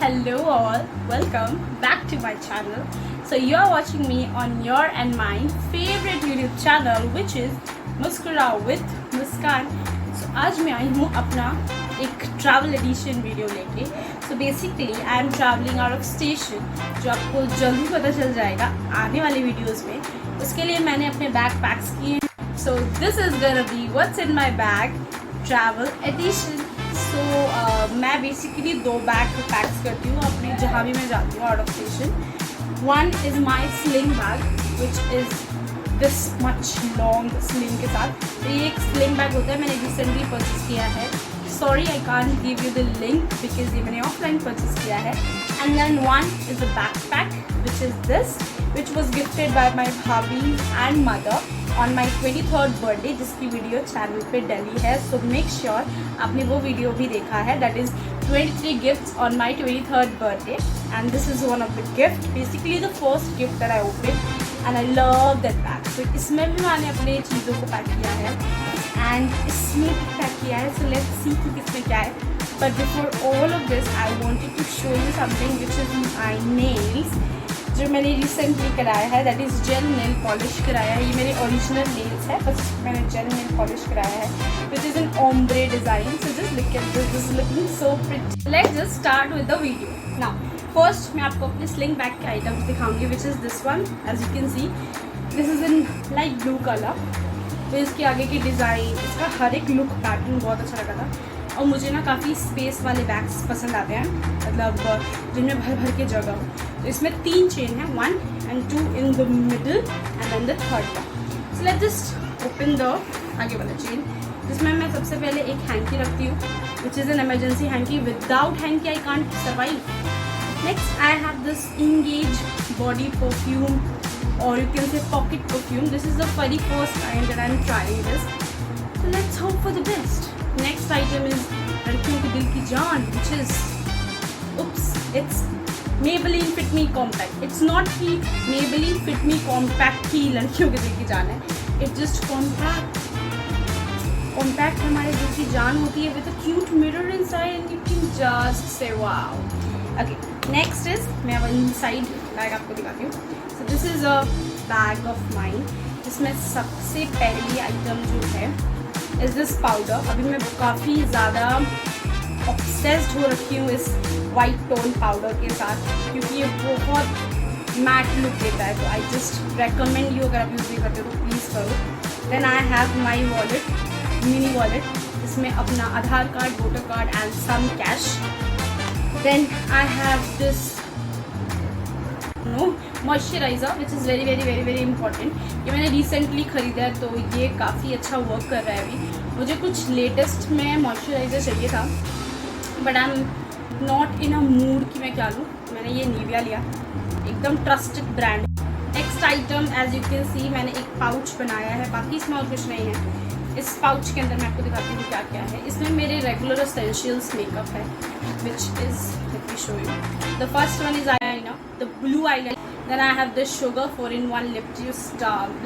Hello all, welcome back to my channel. So you are watching me on your and my favorite YouTube channel which is मुस्कुराओ with Muskan. So आज मैं आई हूँ अपना एक travel addition video लेके. So basically I am traveling out of station जो आपको जल्दी पता चल जाएगा आने वाले वीडियोस में. उसके लिए मैंने अपने बैग पैक्स किए हैं. So this is gonna be what's in my bag travel edition. So मैं बेसिकली 2 बैग पैक्स करती हूँ अपने जहाँ भी मैं जाती हूँ out of station. One is my sling bag which is this much long sling के साथ. तो ये एक स्लिंग बैग होता है, मैंने रिसेंटली परचेज किया है. Sorry I can't give you the link because ये मैंने ऑफलाइन परचेज किया है. And then one is a back pack which is this which was gifted by my भाभी and mother on my 23rd birthday जिसकी video channel पे डली है. So make sure आपने वो वीडियो भी देखा है. That is 23 gifts on my 23rd birthday and this is one of the gift, basically the first gift that I open and I love that bag. So इसमें भी मैंने अपने चीज़ों को पैक किया है एंड इसमें भी पैक किया है. सो लेट्स सी कि किसमें क्या है. But before all of this I wanted to show you something which is my nails जो मैंने रिसेंटली कराया है. That is gel nail polish कराया है. ये मेरे ओरिजिनल नेल्स है बस मैंने जेल नेल पॉलिश कराया है which is an ombre design. So just look at this is looking so pretty. Let's just start with the video. Now first मैं आपको अपने स्लिंग बैग के आइटम्स दिखाऊंगी which is this one. As you can see this is in light blue colour. तो इसके आगे की design, इसका हर एक लुक पैटर्न बहुत अच्छा लगा था. और मुझे ना काफ़ी स्पेस वाले बैग्स पसंद आते हैं, मतलब जिनमें भर भर के जगह हो. तो इसमें 3 चेन है, 1 and 2 in the middle and then the third one. So let's just open the आगे वाला चेन जिसमें मैं सबसे पहले एक हैंकी रखती हूँ विच is N emergency hanky. Without hanky I can't survive. Next I have this engage body perfume or you can say pocket perfume. This is the very first time that I am trying this. So let's hope for the best. Next item is लड़कियों के दिल की जान which is oops, it's Maybelline Fit Me Compact. It's not कि Maybelline Fit Me Compact ही लड़कियों के दिल की जान है. It's just compact. Compact हमारे दिल की जान होती है with a cute mirror inside and you can just say wow. Okay, next is मैं अब inside बैग आपको दिखाती हूँ. So this is a bag of mine. जिसमें सबसे पहली आइटम जो है is this powder. अभी मैं काफ़ी ज़्यादा obsessed हो रखी हूँ इस white tone powder के साथ क्योंकि ये बहुत matte look देता है. तो I just recommend you अगर आप यूज़ नहीं करते हो तो प्लीज़ करो. Then I have my wallet, mini wallet. इसमें अपना Aadhaar card, voter card and some cash. Then I have this moisturiser which is very important. ये मैंने रिसेंटली ख़रीदा है तो ये काफ़ी अच्छा वर्क कर रहा है. अभी मुझे कुछ लेटेस्ट में मॉइस्चराइज़र चाहिए था but I am not in a mood कि मैं क्या लूँ. मैंने ये निविया लिया, एकदम trusted brand. Next item as you can see मैंने एक पाउच बनाया है, बाकी इसमें और कुछ नहीं है. इस पाउच के अंदर मैं आपको दिखाती हूँ क्या क्या है. इसमें मेरे रेगुलर एसेंशियल्स मेकअप है which is late me show you. The first one is eyeliner, the blue eyeliner. Then I have this Sugar 4-in-1 lip juice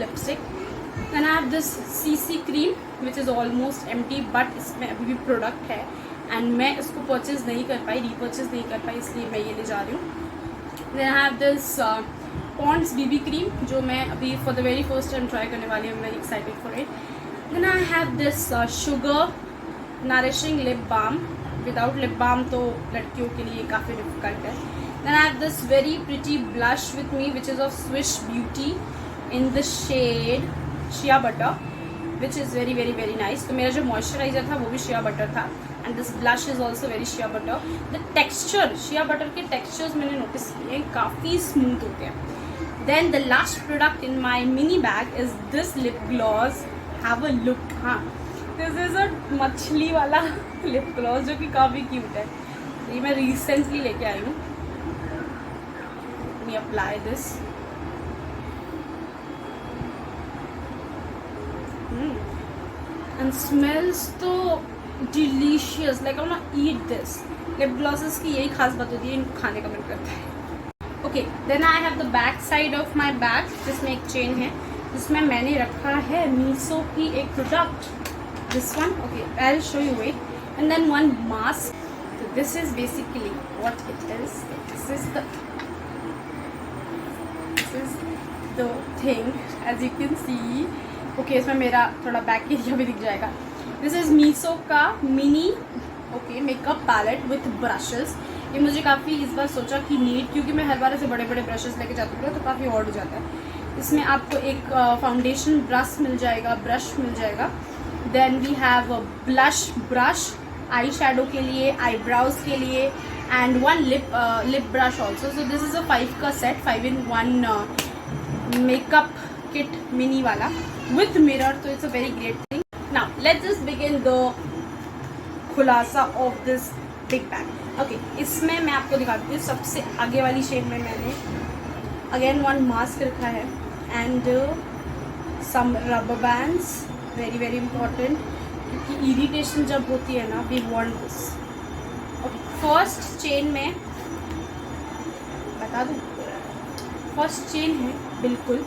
lipstick. Then I have this CC cream which is almost empty but इसमें अभी भी product है and मैं इसको purchase नहीं कर पाई, repurchase नहीं कर पाई, इसलिए मैं ये ले जा रही हूँ. Then I have this Pond's BB cream जो मैं अभी for the very first time try करने वाली हूँ. very excited for it. Then I have this Sugar nourishing lip balm. Without lip balm तो लड़कियों के लिए काफ़ी डिफिकल्ट है. Then I have this very pretty blush with me which is of Swiss Beauty in the shade Shea Butter which is very nice. तो मेरा जो moisturiser था वो भी Shea Butter था and this blush is also very Shea Butter. The texture Shea Butter के textures मैंने notice किए हैं, काफ़ी स्मूथ होते हैं. Then the last product in my mini bag is this lip gloss. Have a look. हाँ, this is अ मछली वाला लिप ग्लॉस जो कि काफ़ी क्यूट है. ये मैं रिसेंटली लेके आई हूँ. Me apply this. And smells so delicious. Like I want to eat this. Lip glosses की यही खास बात होती है, इनको खाने का मन करता है. Okay, then I have the back side of my bag जिसमें एक चेन है जिसमें मैंने रखा है मीशो की एक product. This one, okay, I'll show you it. And then one mask. So this is basically what it is. This is the thing, as you can see. Okay, इसमें मेरा थोड़ा बैक एरिया भी दिख जाएगा. This is मीशो का mini makeup palette with brushes. ये मुझे काफ़ी इस बार सोचा कि नीड, क्योंकि मैं हर बार ऐसे बड़े बड़े ब्रशेस लेके जाती हूँ तो काफ़ी ऑड हो जाता है. इसमें आपको एक फाउंडेशन ब्रश मिल जाएगा. Then we have blush brush eye shadow के लिए, आईब्राउज के लिए, and one lip brush also. So this is a 5 का set, 5 in 1 makeup kit mini वाला विथ मिरर. तो it's a very great thing. Now let's just begin the खुलासा of this big bag. Okay, इसमें मैं आपको दिखाती हूँ. सबसे आगे वाली शेड में मैंने अगेन वन मास्क रखा है and some rubber bands, very very important, क्योंकि इरिटेशन जब होती है ना, we want this. Okay, first chain में बता दूँ, फर्स्ट चेन है बिल्कुल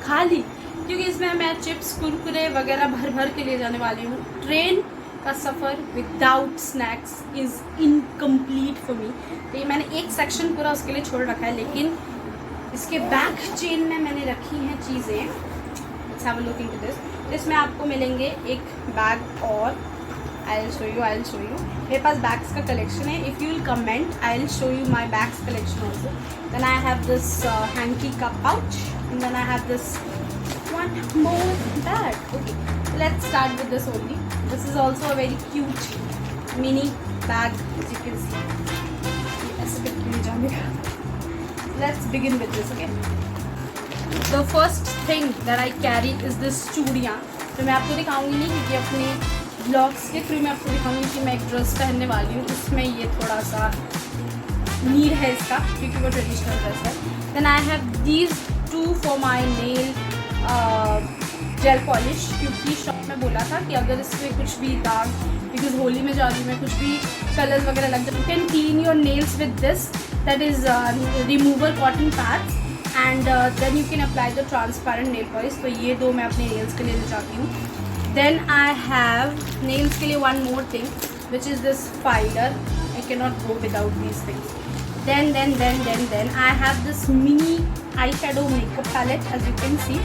खाली, क्योंकि इसमें मैं चिप्स कुरकुरे वगैरह भर भर के ले जाने वाली हूँ. ट्रेन का सफ़र without snacks is incomplete for me. तो ये मैंने एक सेक्शन पूरा उसके लिए छोड़ रखा है, लेकिन इसके बैक चेन में मैंने रखी हैं चीज़ें. Let's have a look into this. इसमें आपको मिलेंगे एक बैग और आई विल शो यू. मेरे पास बैग्स का कलेक्शन है. If you will comment I will show you my bags collection also. Then I have this hanky का pouch and then I have this one more bag. Okay, let's start with this only. This is also a very cute mini bag, as you can see. ऐसे करके ले जाएगा. Let's begin with this. Okay, the first thing that I carry is this चूड़ियाँ. तो मैं आपको दिखाऊंगी नहीं, क्योंकि अपने ब्लॉग्स के थ्रू मैं आपको दिखाऊंगी कि मैं एक ड्रेस पहनने वाली हूँ. उसमें ये थोड़ा सा नीड है इसका, क्योंकि वो ट्रेडिशनल ड्रेस है. Then I have these two for my nail gel polish, क्योंकि शॉप में बोला था कि अगर इसमें कुछ भी दाग, बिकॉज होली में जादू में कुछ भी कलर्स वगैरह लग जाए, you can clean your nails with this. That is remover cotton pads and then you can apply the transparent nail polish. तो ये दो मैं अपने नेल्स के लिए ले जाती हूँ. देन आई हैव नेल्स के लिए one more thing which is this filer. I can not go without these things. Then I have this mini eyeshadow makeup palette, as you can see.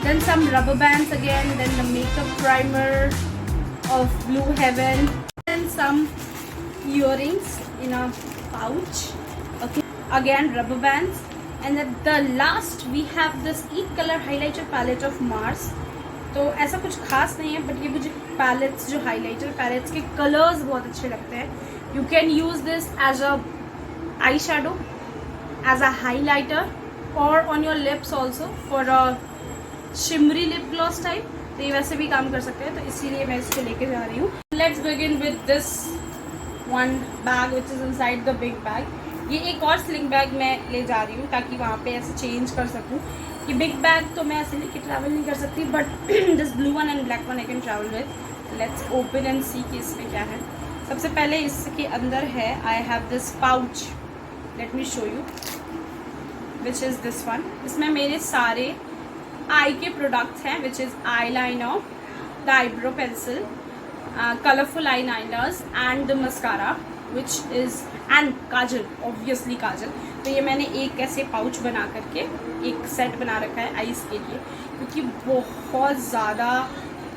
Then some rubber bands again, then the makeup primer of Blue Heaven, then some earrings in a pouch. Okay, again rubber bands, and at the last we have this Eat Color highlighter palette of Mars. तो ऐसा कुछ खास नहीं है, but ये मुझे pallets, जो highlighter pallets के कलर्स बहुत अच्छे लगते हैं. You can use this as a eye shadow, as a highlighter, और on your lips also for a shimmery lip gloss type. तो ये वैसे भी काम कर सकते हैं, तो इसीलिए मैं इसको लेके जा रही हूँ. Let's begin with this one bag which is inside the big bag. ये एक और स्लिंग बैग मैं ले जा रही हूँ, ताकि वहाँ पे ऐसे चेंज कर सकूँ. कि बिग बैग तो मैं ऐसे लेके ट्रैवल नहीं कर सकती, but this blue one and black one I can travel with. Let's open and see कि इसमें क्या है. सबसे पहले इसके अंदर है, I have this pouch, let me show you, which is this one. इसमें मेरे सारे आई के प्रोडक्ट्स हैं, which is eye liner, the eyebrow pencil, colourful eye liners and the mascara, which is and kajal, obviously kajal. तो ये मैंने एक ऐसे पाउच बना करके एक सेट बना रखा है आईज के लिए, क्योंकि बहुत ज़्यादा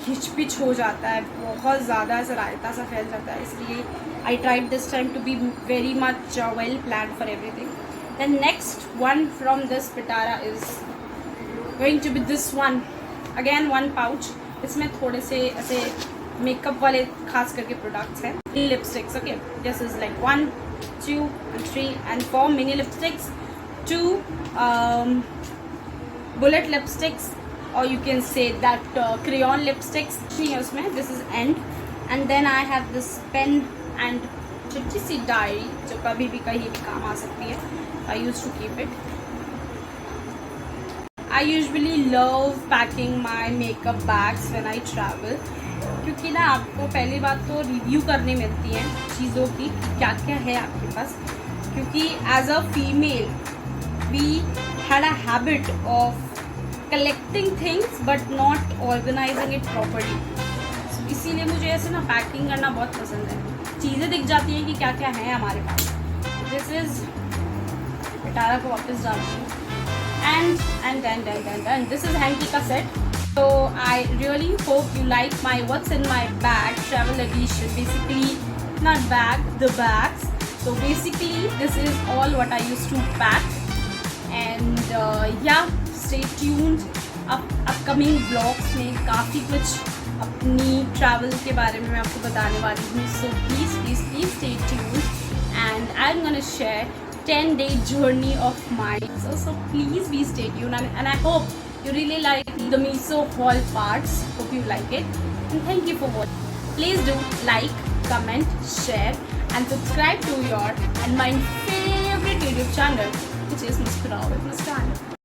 खिचपिच हो जाता है, बहुत ज़्यादा ऐसा रायता सा फैल जाता है. इसलिए I tried this time to be very much well plan for everything. Than next one from this पिटारा is going to be this one, again one pouch. इसमें थोड़े से ऐसे मेकअप वाले खास करके प्रोडक्ट्स हैं. Lipsticks, okay, this is like 1, 2 and 3 and 4 mini lipsticks, 2 bullet lipsticks, or you can say that crayon lipsticks. उसमें this is and then I have this pen and छोटी सी डायरी, जो कभी भी कहीं भी काम आ सकती है. I used to keep it. I usually love packing my makeup bags when I travel, क्योंकि ना आपको पहली बात तो रिव्यू करने मिलती है चीज़ों की, क्या क्या है आपके पास. क्योंकि as a female we had a habit of collecting things but not organising it properly. इसीलिए मुझे ऐसे ना पैकिंग करना बहुत पसंद है, चीज़ें दिख जाती हैं कि क्या क्या है हमारे पास। दिस इज़ पिटारा को वापस डालती हूँ and this is hanky का set. So I really hope you like my what's in my bag travel edition. Basically not bag, the bags. So basically this is all what I used to pack and yeah, stay tuned. upcoming vlogs में काफ़ी कुछ अपनी travel के बारे में मैं आपको बताने वाली हूँ. So please stay tuned and I'm gonna share 10-day journey of mine. So please be stay tuned and I hope you really like the miso haul parts. Hope you like it and thank you for watching. Please do like, comment, share and subscribe to your and my favorite YouTube channel, which is Muskurao with Muskan.